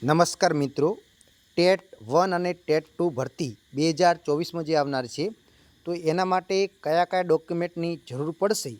નમસ્કાર મિત્રો, ટેટ 1 અને ટેટ 2 ભરતી 2024માં જે આવનાર છે તો એના માટે કયા કયા ડોક્યુમેન્ટની જરૂર પડશે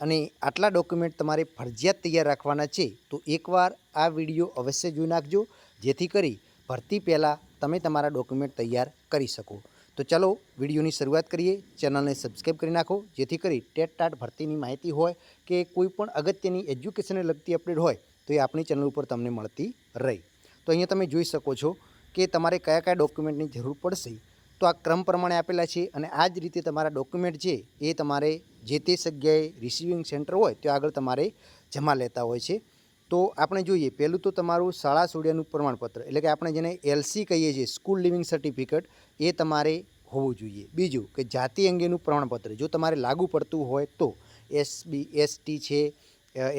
અને આટલા ડોક્યુમેન્ટ તમારે ફરજિયાત તૈયાર રાખવાના છે તો એકવાર આ વિડીયો અવશ્ય જોઈ નાખજો, જેથી કરી ભરતી પહેલાં તમે તમારા ડોક્યુમેન્ટ તૈયાર કરી શકો। તો ચાલો વિડીયોની શરૂઆત કરીએ। ચેનલને સબસ્ક્રાઈબ કરી નાખો, જેથી કરી ટેટ ટાટ ભરતીની માહિતી હોય કે કોઈ પણ અગત્યની એજ્યુકેશનને લગતી અપડેટ હોય તો એ આપણી ચેનલ ઉપર તમને મળતી રહે। તો અહીંયા તમે જોઈ શકો છો કે તમારે કયા કયા ડોક્યુમેન્ટની જરૂર પડશે, તો આ ક્રમ પ્રમાણે આપેલા છે અને આ જ રીતે તમારા ડોક્યુમેન્ટ છે એ તમારે જે તે જગ્યાએ રિસીવિંગ સેન્ટર હોય ત્યાં આગળ તમારે જમા લેતા હોય છે। તો આપણે જોઈએ, પહેલું તો તમારું શાળા છોડ્યાનું પ્રમાણપત્ર, એટલે કે આપણે જેને એલસી કહીએ છીએ, સ્કૂલ લિવિંગ સર્ટિફિકેટ, એ તમારે હોવું જોઈએ। બીજું કે જાતિ અંગેનું પ્રમાણપત્ર જો તમારે લાગુ પડતું હોય તો એસબી એસટી છે,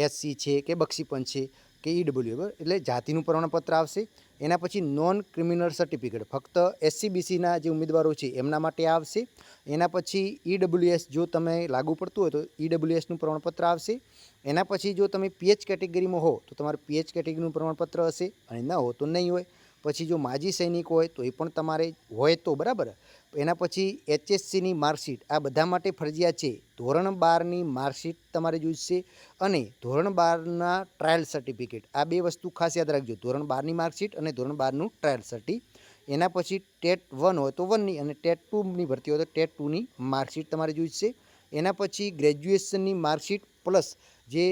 એસસી છે કે બક્ષીપંચ છે કે ઈડબ્લ્યુ, બરાબર, એટલે જાતિનું પ્રમાણપત્ર આવશે। એના પછી નોન ક્રિમિનલ સર્ટિફિકેટ ફક્ત એસસીબીસીના જે ઉમેદવારો છે એમના માટે આવશે। એના પછી ઈડબ્લ્યુએસ જો તમે લાગુ પડતું હોય તો ઈડબ્લ્યુએસનું પ્રમાણપત્ર આવશે। એના પછી જો તમે પીએચ કેટેગરીમાં હો તો તમારે પીએચ કેટેગરીનું પ્રમાણપત્ર હશે, અને ન હો તો નહીં હોય। પછી જો માજી સૈનિક હોય તો એ પણ તમારે હોય તો બરાબર। એના પછી એચએસસીની માર્કશીટ આ બધા માટે ફરજિયાત છે। ધોરણ 12ની માર્કશીટ તમારે જોઈશે અને ધોરણ 12ના ટ્રાયલ સર્ટિફિકેટ, આ બે વસ્તુ ખાસ યાદ રાખજો, ધોરણ 12ની માર્કશીટ અને ધોરણ 12નું ટ્રાયલ સર્ટી। એના પછી ટેટ 1 હોય તો 1ની અને ટેટ 2ની ભરતી હોય તો ટેટ 2ની માર્કશીટ તમારે જોઈશે। એના પછી ગ્રેજ્યુએશનની માર્કશીટ પ્લસ જે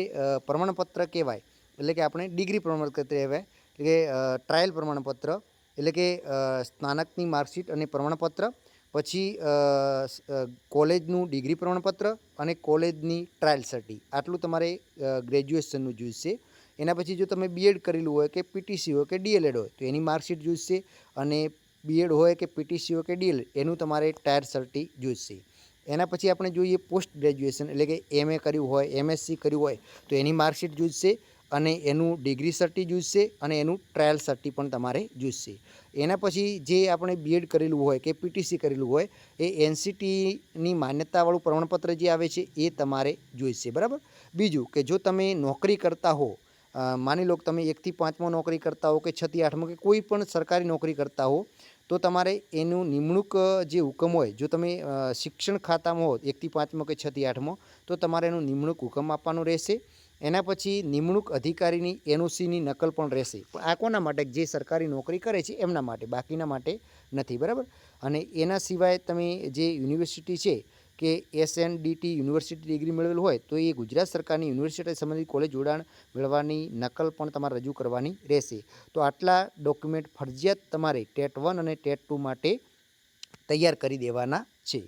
પ્રમાણપત્ર કહેવાય, એટલે કે આપણે ડિગ્રી પ્રમાણપત્ર કહેવાય કે ટ્રાયલ પ્રમાણપત્ર, એટલે કે સ્નાતકની માર્કશીટ અને પ્રમાણપત્ર, પછી કોલેજનું ડિગ્રી પ્રમાણપત્ર અને કોલેજની ટ્રાયલ સર્ટી, આટલું તમારે ગ્રેજ્યુએશનનું જોઈશે। એના પછી જો તમે બીએડ કરેલું હોય કે પીટીસી હોય કે ડીએલએડ હોય તો એની માર્કશીટ જોઈશે, અને બીએડ હોય કે પીટીસી હોય કે ડીએલએડ એનું તમારે ટાયર સર્ટી જોઈશે। એના પછી આપણે જોઈએ પોસ્ટ ગ્રેજ્યુએશન, એટલે કે એમએ કર્યું હોય, એમએસસી કર્યું હોય તો એની માર્કશીટ જોઈશે, અને એનું ડિગ્રી સર્ટી જોઈશે, અને એનું ટ્રાયલ સર્ટી પણ તમારે જોઈશે। એના પછી જે આપણે બીએડ કરેલું હોય કે પીટીસી કરેલું હોય એ એનસીટીની માન્યતાવાળું પ્રમાણપત્ર જે આવે છે એ તમારે જોઈશે, બરાબર। બીજું કે જો તમે નોકરી કરતા હો, માની લો કે તમે 1 થી 5માં નોકરી કરતા હો કે 6 થી 8માં કે કોઈ પણ સરકારી નોકરી કરતા હો તો તમારે એનું નિમણૂક જે હુકમ હોય, જો તમે શિક્ષણ ખાતામાં હો 1 થી 5માં કે 6 થી 8માં તો તમારે એનું નિમણૂક હુકમ આપવાનો રહેશે। એના પછી નિમણૂક અધિકારીની એનઓસીની નકલ પણ રહેશે, પણ આ કોના માટે? જે સરકારી નોકરી કરે છે એમના માટે, બાકીના માટે નથી, બરાબર। અને એના સિવાય તમે જે યુનિવર્સિટી છે કે એસએનડીટી યુનિવર્સિટી ડિગ્રી મેળવેલ હોય તો એ ગુજરાત સરકારની યુનિવર્સિટી સંબંધિત કોલેજ જોડાણ મેળવવાની નકલ પણ તમારે રજૂ કરવાની રહેશે। તો આટલા ડોક્યુમેન્ટ ફરજિયાત તમારે ટેટ 1 અને ટેટ 2 માટે તૈયાર કરી દેવાના છે।